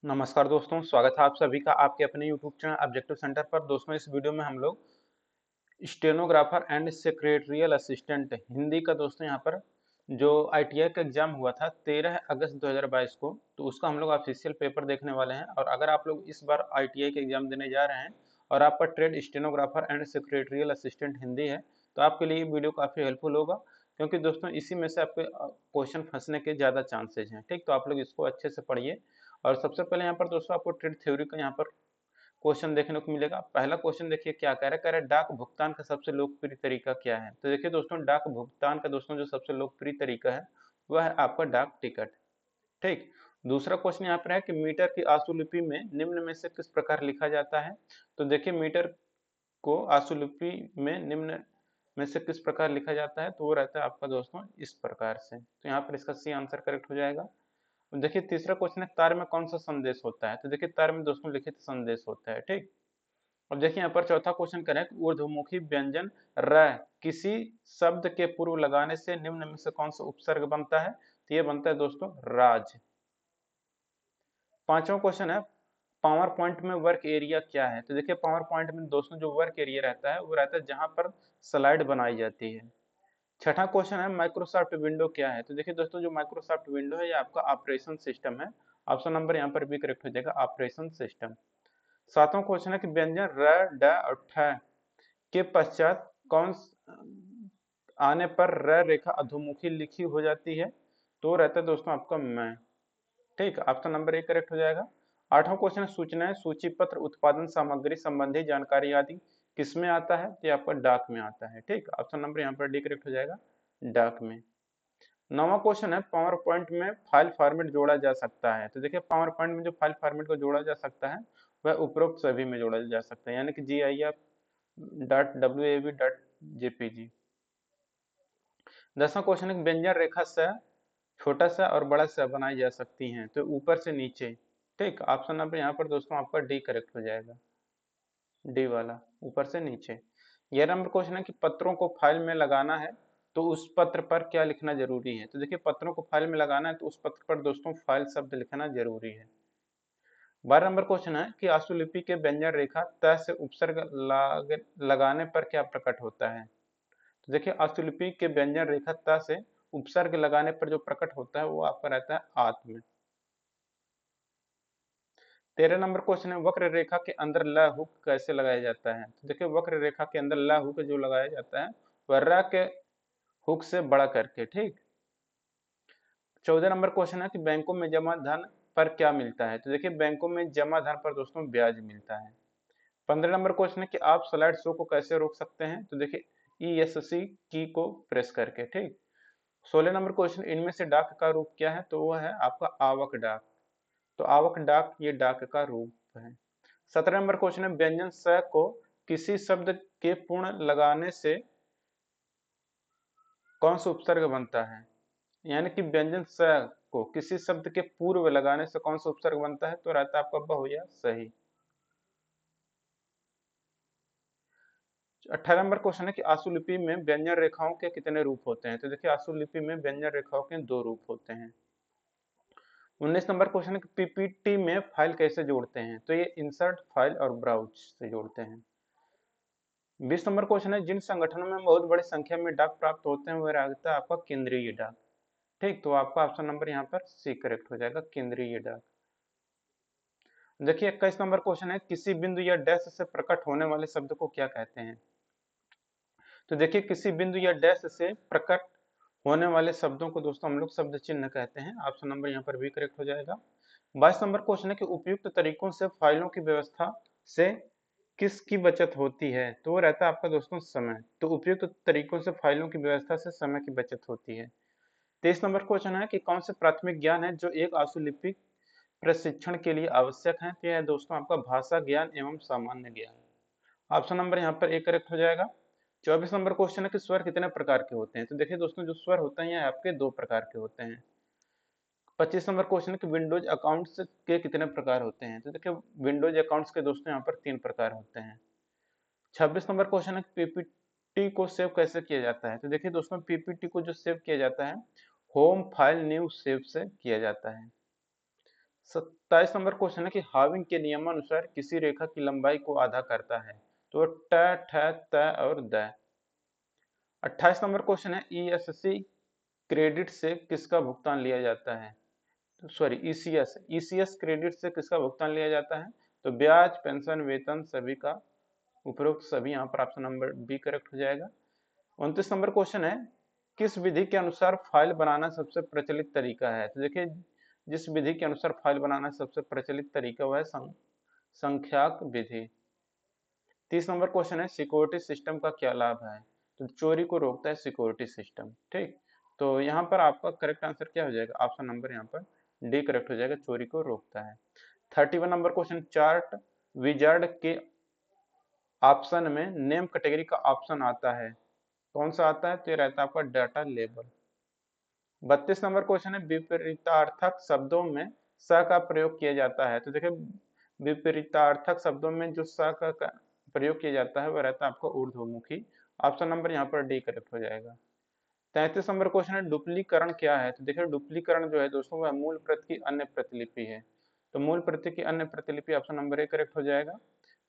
नमस्कार दोस्तों, स्वागत है आप सभी का आपके अपने यूट्यूब चैनल ऑब्जेक्टिव सेंटर पर। दोस्तों, इस वीडियो में हम लोग stenographer and secretarial assistant Hindi का दोस्तों यहाँ पर जो आईटीआई का एग्जाम हुआ था 13 अगस्त 2022 को, तो उसका हम लोग ऑफिशियल पेपर देखने वाले हैं। और अगर आप लोग इस बार आईटीआई का एग्जाम देने जा रहे हैं और आप पर trade stenographer and secretarial assistant Hindi है, तो आपके लिए ये वीडियो काफ़ी हेल्पफुल होगा, क्योंकि दोस्तों इसी में से आपके क्वेश्चन फंसने के ज़्यादा चांसेज हैं। ठीक, तो आप लोग इसको अच्छे से पढ़िए। और सबसे पहले यहाँ पर दोस्तों आपको ट्रेड थ्योरी का यहाँ पर क्वेश्चन देखने को मिलेगा। पहला क्वेश्चन देखिए क्या कह रहा है डाक भुगतान का सबसे लोकप्रिय तरीका क्या है। तो देखिए दोस्तों, डाक भुगतान का दोस्तों जो सबसे लोकप्रिय तरीका है वह है आपका डाक टिकट। ठीक, दूसरा क्वेश्चन यहाँ पर है कि मीटर की आशुलिपि में निम्न में से किस प्रकार लिखा जाता है। तो देखिए मीटर को आशुलिपि में निम्न में से किस प्रकार लिखा जाता है, तो वो रहता है आपका दोस्तों इस प्रकार से। तो यहाँ पर इसका सी आंसर करेक्ट हो जाएगा। देखिए तीसरा क्वेश्चन है तार में कौन सा संदेश होता है। तो देखिए तार में दोस्तों लिखित संदेश होता है। ठीक, अब देखिए यहाँ पर चौथा क्वेश्चन करें कि ऊर्ध्वमुखी व्यंजन र किसी शब्द के पूर्व लगाने से निम्न में से कौन सा उपसर्ग बनता है। तो ये बनता है दोस्तों राज। पांचवा क्वेश्चन है पावर पॉइंट में वर्क एरिया क्या है। तो देखिए पावर पॉइंट में दोस्तों जो वर्क एरिया रहता है वो रहता है जहां पर स्लाइड बनाई जाती है। छठा क्वेश्चन है माइक्रोसॉफ्ट विंडो क्या है। तो देखिए दोस्तों जो माइक्रोसॉफ्ट विंडो है ये आपका ऑपरेशन सिस्टम है। ऑप्शन नंबर यहाँ पर भी करेक्ट हो जाएगा, ऑपरेशन सिस्टम। सातवां क्वेश्चन है कि व्यंजन र ड और ठ के पश्चात कौन आने पर र रेखा अधोमुखी लिखी हो जाती है। तो रहता है दोस्तों आपका मैं। ठीक, ऑप्शन नंबर ए करेक्ट हो जाएगा। आठवां क्वेश्चन है सूचनाएं सूची पत्र उत्पादन सामग्री संबंधी जानकारी आदि किसमें आता है। तो आपका डाक में आता है। ठीक, ऑप्शन नंबर यहाँ पर डी करेक्ट हो जाएगा, डाक में। नौवां क्वेश्चन है पावर पॉइंट में फाइल फॉर्मेट जोड़ा जा सकता है। तो देखिए पावर पॉइंट में जो फाइल फॉर्मेट को जोड़ा जा सकता है वह उपरोक्त सभी में जोड़ा जा सकता है, यानी कि GIF.WAV.JPG। 10वां क्वेश्चन है व्यंजन रेखा से छोटा सा और बड़ा सा बनाई जा सकती हैं, तो ऊपर से नीचे। ठीक, ऑप्शन नंबर यहाँ पर दोस्तों आपका डी करेक्ट हो जाएगा, डी वाला, ऊपर से नीचे। 11 नंबर क्वेश्चन है कि पत्रों को फाइल में लगाना है तो उस पत्र पर क्या लिखना जरूरी है। तो देखिए पत्रों को फाइल में लगाना है तो उस पत्र पर दोस्तों फाइल शब्द लिखना जरूरी है। 12 नंबर क्वेश्चन है कि आशुलिपि के व्यंजन रेखा त से उपसर्ग लगाने पर क्या प्रकट होता है। तो देखिए आशुलिपि के व्यंजन रेखा त से उपसर्ग लगाने पर जो प्रकट होता है वो आपका रहता है आत्म। 13 नंबर क्वेश्चन है वक्र रेखा के अंदर ल हुक कैसे लगाया जाता है। तो देखिए वक्र रेखा के अंदर ल हुक जो लगाया जाता है वह र के हुक से बड़ा करके। ठीक, 14 नंबर क्वेश्चन है कि बैंकों में जमा धन पर क्या मिलता है। तो देखिए बैंकों में जमा धन पर दोस्तों ब्याज मिलता है। 15 नंबर क्वेश्चन है कि आप स्लाइड शो को कैसे रोक सकते हैं। तो देखिए ESC की को प्रेस करके। ठीक, 16 नंबर क्वेश्चन इनमें से डाक का रूप क्या है। तो वह है आपका आवक डाक। तो आवक डाक ये डाक का रूप है। 17 नंबर क्वेश्चन है व्यंजन स को किसी शब्द के पूर्ण लगाने से कौन सा उपसर्ग बनता है। यानी कि व्यंजन स को किसी शब्द के पूर्व लगाने से कौन सा उपसर्ग बनता है। तो रहता है आपका बहुया सही। 18 नंबर क्वेश्चन है कि आशुलिपि में व्यंजन रेखाओं के कितने रूप होते हैं। तो देखिए आशुलिपि में व्यंजन रेखाओं के दो रूप होते हैं। 19 नंबर क्वेश्चन है कि पीपीटी में फाइल कैसे जोड़ते हैं। तो ये इंसर्ट फाइल और ब्राउज से जोड़ते हैं। 20 नंबर क्वेश्चन है जिन संगठनों में बहुत बड़ी संख्या में डाक प्राप्त होते हैं वह रहता है आपका केंद्रीय डाक। ठीक, तो आपका ऑप्शन नंबर यहाँ पर सी करेक्ट हो जाएगा, केंद्रीय डाक। देखिए 21 नंबर क्वेश्चन है किसी बिंदु या डैश से प्रकट होने वाले शब्द को क्या कहते हैं। तो देखिए किसी बिंदु या डैश से प्रकट होने वाले शब्दों को दोस्तों हम लोग शब्द चिन्ह कहते हैं। ऑप्शन नंबर यहाँ पर भी करेक्ट हो जाएगा। 22 नंबर क्वेश्चन है कि उपयुक्त तरीकों से फाइलों की व्यवस्था से किसकी बचत होती है। तो वो रहता है आपका दोस्तों समय। तो उपयुक्त तरीकों से फाइलों की व्यवस्था से समय की बचत होती है। 23 नंबर क्वेश्चन है कि कौन से प्राथमिक ज्ञान है जो एक आशुलिपिक प्रशिक्षण के लिए आवश्यक है। तो यह दोस्तों आपका भाषा ज्ञान एवं सामान्य ज्ञान। ऑप्शन नंबर यहाँ पर ए करेक्ट हो जाएगा। 24 नंबर क्वेश्चन है कि स्वर कितने प्रकार के होते हैं। तो देखिए दोस्तों जो स्वर होते हैं ये आपके दो प्रकार के होते हैं। 25 नंबर क्वेश्चन है कि विंडोज अकाउंट्स के कितने प्रकार होते हैं। तो देखिए विंडोज अकाउंट्स के दोस्तों यहाँ पर 3 प्रकार होते हैं। 26 नंबर क्वेश्चन है कि पीपीटी को सेव कैसे किया जाता है। तो देखिए दोस्तों पीपीटी को जो सेव किया जाता है होम फाइल न्यू सेव से किया जाता है। 27 नंबर क्वेश्चन है कि हाविंग के नियमानुसार किसी रेखा की लंबाई को आधा करता है, तो ट, ठ, त और द। 28 नंबर क्वेश्चन है ईएससी क्रेडिट से किसका भुगतान लिया जाता है, तो सॉरी ईसीएस, ईसीएस क्रेडिट से किसका भुगतान लिया जाता है, तो ब्याज, पेंशन, वेतन सभी का, उपरोक्त सभी। यहाँ पर ऑप्शन नंबर बी करेक्ट हो जाएगा। 29 नंबर क्वेश्चन है किस विधि के अनुसार फाइल बनाना सबसे प्रचलित तरीका है, तो देखिए जिस विधि के अनुसार फाइल बनाना सबसे प्रचलित तरीका वह है संख्याक विधि। 30 नंबर क्वेश्चन है सिक्योरिटी सिस्टम का क्या लाभ है, तो चोरी को रोकता है सिक्योरिटी सिस्टम। ठीक, तो यहाँ पर आपका करेक्ट आंसर क्या हो जाएगा, ऑप्शन नंबर यहाँ पर डी करेक्ट हो जाएगा, चोरी को रोकता है। 31 नंबर क्वेश्चन चार्ट विजार्ड के ऑप्शन में नेम कैटेगरी का ऑप्शन आता है, कौन सा आता है, तो ये रहता है आपका डाटा लेबल। 32 नंबर क्वेश्चन है विपरीतार्थक शब्दों में स का प्रयोग किया जाता है, तो देखिए विपरीतार्थक शब्दों में जो स का प्रयोग किया जाता है वह रहता है आपका ऊर्ध्वमुखी। ऑप्शन नंबर यहाँ पर डी करेक्ट हो जाएगा। 33 नंबर क्वेश्चन है डुप्लीकरण क्या है, तो देखिए डुप्लीकरण जो है दोस्तों वह मूल प्रति की अन्य प्रतिलिपि है, तो मूल प्रति की अन्य प्रतिलिपि ऑप्शन नंबर ए करेक्ट हो जाएगा।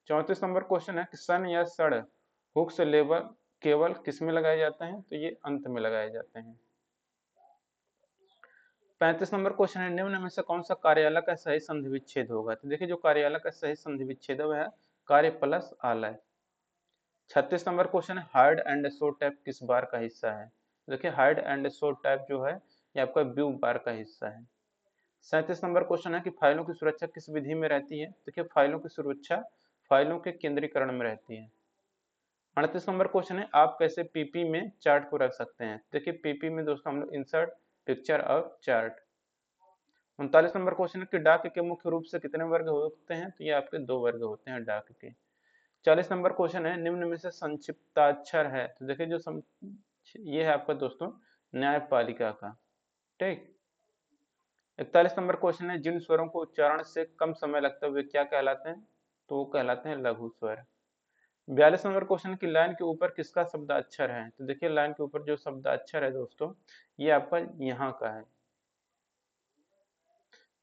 34 नंबर क्वेश्चन है कि सन या सड़ हुक्स लेबल केवल किस में लगाए जाते हैं, तो ये अंत में लगाए जाते हैं। 35 नंबर क्वेश्चन है निम्न में से कौन सा कार्यालय का सही संधि विच्छेद होगा, तो देखिए जो कार्यालय का सही संधि विच्छेद है वह है कार्य प्लस आलय। 36 नंबर क्वेश्चन है हार्ड एंड शो टाइप किस बार का हिस्सा है, देखिए हार्ड एंड शो टाइप जो है ये आपका व्यू बार का हिस्सा है। 37 नंबर क्वेश्चन है कि फाइलों की सुरक्षा किस विधि में रहती है, देखिए फाइलों की सुरक्षा फाइलों के केंद्रीकरण में रहती है। 38 नंबर क्वेश्चन है आप कैसे पीपी में चार्ट को रख सकते हैं, देखिए पीपी में दोस्तों हम लोग इंसर्ट पिक्चर और चार्ट। 39 नंबर क्वेश्चन है कि डाक के मुख्य रूप से कितने वर्ग होते हैं, तो ये आपके 2 वर्ग होते हैं डाक के। 40 नंबर क्वेश्चन है निम्न में से संक्षिप्ताक्षर है, तो देखिए जो ये है आपका दोस्तों न्यायपालिका का। ठीक, 41 नंबर क्वेश्चन है जिन स्वरों को उच्चारण से कम समय लगता है वे क्या कहलाते हैं, तो वो कहलाते हैं लघु स्वर। 42 नंबर क्वेश्चन की लाइन के ऊपर किसका शब्दाक्षर है, तो देखिए लाइन के ऊपर जो शब्दाक्षर है दोस्तों ये आपका यहाँ का है।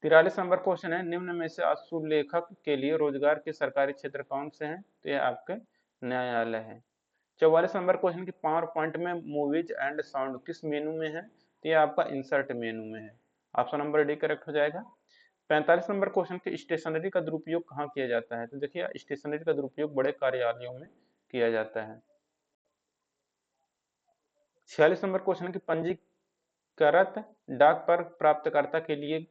43 नंबर क्वेश्चन है निम्न में से आशुलेखक के लिए रोजगार के सरकारी क्षेत्र कौन से हैं, तो ये आपके न्यायालय है। 44 नंबर क्वेश्चन की पावर पॉइंट में मूवीज एंड साउंड किस मेनू में है, तो ये आपका इंसर्ट मेनू में है। ऑप्शन नंबर डी करेक्ट हो जाएगा। 45 नंबर क्वेश्चन की स्टेशनरी का दुरुपयोग कहाँ किया जाता है, तो देखिए स्टेशनरी का दुरुपयोग बड़े कार्यालयों में किया जाता है। 46 नंबर क्वेश्चन की पंजीकृत डाक पर प्राप्तकर्ता के लिए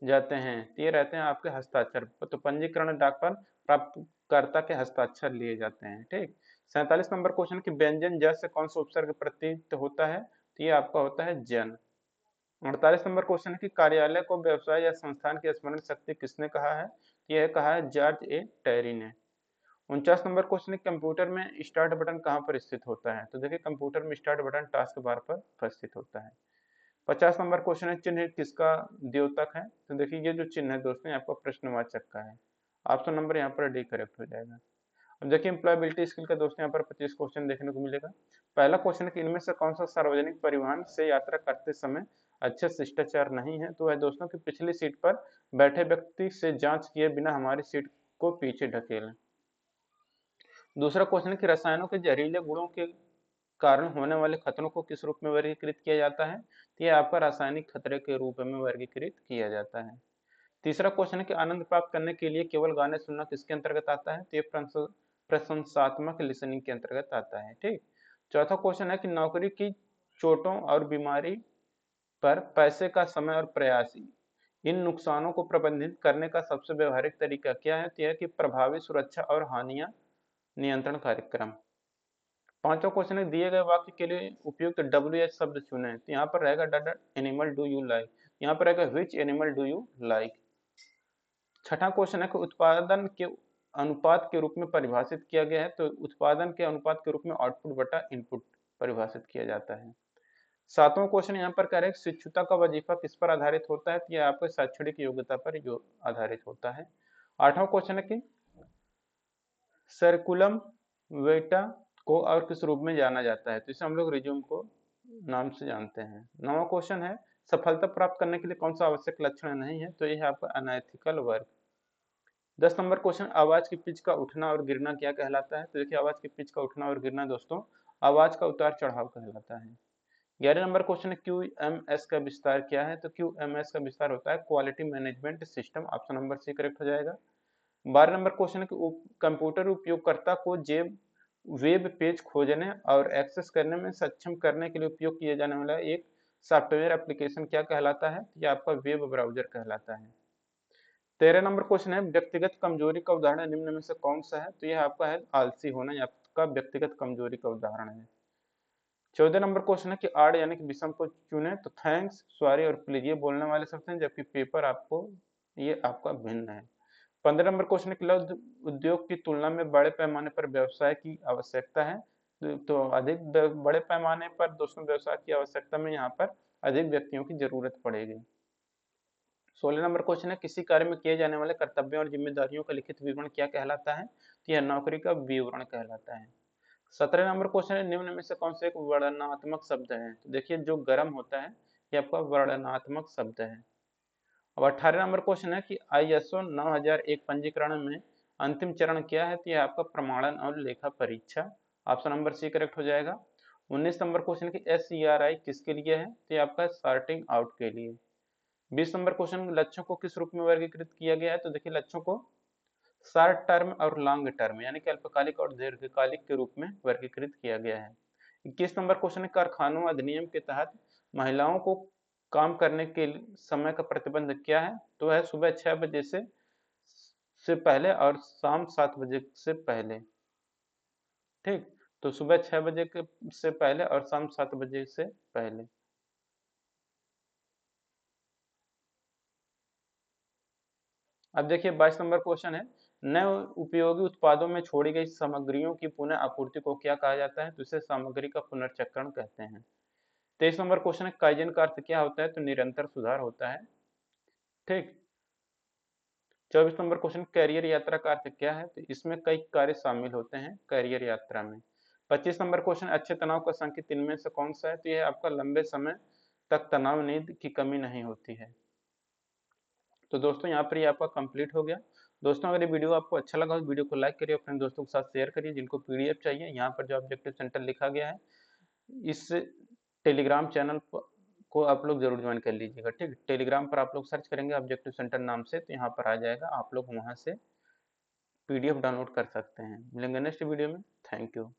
जाते हैं, तो ये रहते हैं आपके हस्ताक्षर, तो पंजीकरण डाक पर प्राप्तकर्ता के हस्ताक्षर लिए जाते हैं। ठीक, 47 नंबर क्वेश्चन की व्यंजन ज से कौन सा उपसर्ग प्रतीत होता है, तो ये आपका होता है जन। 48 नंबर क्वेश्चन की कार्यालय को व्यवसाय या संस्थान की स्मरण शक्ति किसने कहा है, यह कहा है जॉर्ज ए टेरी ने। 49 नंबर क्वेश्चन कंप्यूटर में स्टार्ट बटन कहाँ पर स्थित होता है, तो देखिए कंप्यूटर में स्टार्ट बटन टास्क बार पर उपस्थित होता है। 50 नंबर क्वेश्चन है चिन्ह किसका द्योतक है, तो देखिए ये जो चिन्ह है दोस्तों आपका प्रश्नवाचक का है। ऑप्शन नंबर यहाँ पर डी करेक्ट हो जाएगा। अब देखिए एम्प्लॉयबिलिटी स्किल का दोस्तों यहाँ पर 25 क्वेश्चन देखने को मिलेगा। पहला क्वेश्चन है कि इनमें से कौन सा सार्वजनिक परिवहन से यात्रा करते समय अच्छे शिष्टाचार नहीं है, तो है दोस्तों कि पिछली सीट पर बैठे व्यक्ति से जांच किए बिना हमारी सीट को पीछे ढकेलें। दूसरा क्वेश्चन है कि रसायनों के जहरीले गुणों के कारण होने वाले खतरों को किस रूप में वर्गीकृत किया जाता है, तो यह आपका रासायनिक खतरे के रूप में वर्गीकृत किया जाता है। तीसरा क्वेश्चन है कि आनंद प्राप्त करने के लिए केवल गाने सुनना किसके अंतर्गत आता है, तो ये प्रशंसात्मक लिसनिंग के अंतर्गत आता है। ठीक, चौथा क्वेश्चन है कि नौकरी की चोटों और बीमारी पर पैसे का समय और प्रयास इन नुकसानों को प्रबंधित करने का सबसे व्यवहारिक तरीका क्या है, तो यह कि प्रभावी सुरक्षा और हानियां नियंत्रण कार्यक्रम। पांचवा क्वेश्चन है दिए गए वाक्य के लिए उपयुक्त WH शब्द चुने, तो यहाँ पर रहेगा that animal do you like, यहाँ पर रहेगा which animal do you like. छठा क्वेश्चन है कि उत्पादन के अनुपात के रूप में परिभाषित किया गया है, तो उत्पादन के अनुपात के रूप में आउटपुट बटा इनपुट परिभाषित किया जाता है। सातवां क्वेश्चन यहाँ पर कह रहे हैं शिक्षुता का वजीफा किस पर आधारित होता है, तो यह आपके शैक्षणिक योग्यता पर आधारित होता है। आठवां क्वेश्चन है कि सर्कुलम वेटा को और किस रूप में जाना जाता है, तो इसे हम लोग रिज्यूम को नाम से जानते हैं। नौवां क्वेश्चन है सफलता प्राप्त करने के लिए कौन सा आवश्यक लक्षण नहीं है, तो यह है आपका अनएथिकल वर्क। 10 नंबर क्वेश्चन, आवाज की पिच का उठना और गिरना क्या कहलाता है? तो देखिए आवाज की पिच का उठना और गिरना दोस्तों आवाज का उतार चढ़ाव कहलाता है। 11 नंबर क्वेश्चन है, QMS का विस्तार क्या है? तो QMS का विस्तार होता है quality management system. Option number C correct हो जाएगा। 12 नंबर क्वेश्चन है कि कंप्यूटर उपयोगकर्ता को जेब वेब पेज खोजने और एक्सेस करने में सक्षम करने के लिए उपयोग किए जाने वाला एक सॉफ्टवेयर एप्लीकेशन क्या कहलाता है? यह आपका वेब ब्राउजर कहलाता है। 13 नंबर क्वेश्चन है, व्यक्तिगत कमजोरी का उदाहरण निम्न में से कौन सा है? तो यह आपका है आलसी होना, यह आपका व्यक्तिगत कमजोरी का उदाहरण है। 14 नंबर क्वेश्चन है कि आड़ यानी कि विषम को चुने, तो थैंक्स, सॉरी और प्लीज ये बोलने वाले शब्द हैं, जबकि पेपर आपको ये आपका भिन्न है। 15 नंबर क्वेश्चन है कि लघु उद्योग की तुलना में बड़े पैमाने पर व्यवसाय की आवश्यकता है, तो अधिक बड़े पैमाने पर दोस्तों व्यवसाय की आवश्यकता में यहाँ पर अधिक व्यक्तियों की जरूरत पड़ेगी। 16 नंबर क्वेश्चन है, किसी कार्य में किए जाने वाले कर्तव्यों और जिम्मेदारियों का लिखित विवरण क्या कहलाता है? तो यह नौकरी का विवरण कहलाता है। 17 नंबर क्वेश्चन है, निम्न में से कौन सा एक वर्णनात्मक शब्द है? तो देखिए जो गर्म होता है ये आपका वर्णनात्मक शब्द है। अब 18 नंबर क्वेश्चन है कि ISO 9001 पंजीकरण में अंतिम चरण क्या है? तो यह आपका प्रमाणन और लेखा परीक्षा। ऑप्शन नंबर सी करेक्ट हो जाएगा। 19 नंबर क्वेश्चन की SCRI किसके लिए है? तो ये आपका सॉर्टिंग आउट के लिए। 20 नंबर क्वेश्चन, लक्ष्यों को किस रूप में वर्गीकृत किया गया है? तो देखिए लक्ष्यों को शॉर्ट टर्म और लॉन्ग टर्म यानी कि अल्पकालिक और दीर्घकालिक के रूप में वर्गीकृत किया गया है। 21 नंबर क्वेश्चन है, कारखानों अधिनियम के तहत महिलाओं को काम करने के समय का प्रतिबंध क्या है? तो है सुबह 6 बजे से पहले और शाम 7 बजे से पहले। ठीक, तो सुबह 6 बजे से पहले और शाम 7 बजे से पहले। अब देखिए 22 नंबर क्वेश्चन है, नए उपयोगी उत्पादों में छोड़ी गई सामग्रियों की पुनः आपूर्ति को क्या कहा जाता है? तो इसे सामग्री का पुनर्चक्रण कहते हैं। 23 नंबर क्वेश्चन है, काइजन का अर्थ क्या होता है? तो निरंतर सुधार होता है। ठीक, 24 नंबर क्वेश्चन, कैरियर यात्रा का अर्थ क्या है? तो इसमें कई कार्य शामिल होते हैं कैरियर यात्रा में। 25 नंबर क्वेश्चन, अच्छे तनाव का संकेत इनमें से कौन सा है? तो यह आपका लंबे समय तक तनाव, नींद की कमी नहीं होती है। तो दोस्तों यहाँ पर ये आपका कंप्लीट हो गया। दोस्तों अगर ये वीडियो आपको अच्छा लगा तो वीडियो को लाइक करिए, अपने दोस्तों के साथ शेयर करिए। जिनको PDF चाहिए, यहाँ पर जो ऑब्जेक्टिव सेंटर लिखा गया है इस टेलीग्राम चैनल को आप लोग जरूर ज्वाइन कर लीजिएगा। ठीक, टेलीग्राम पर आप लोग सर्च करेंगे ऑब्जेक्टिव सेंटर नाम से, तो यहाँ पर आ जाएगा, आप लोग वहाँ से PDF डाउनलोड कर सकते हैं। मिलेंगे नेक्स्ट वीडियो में। Thank you.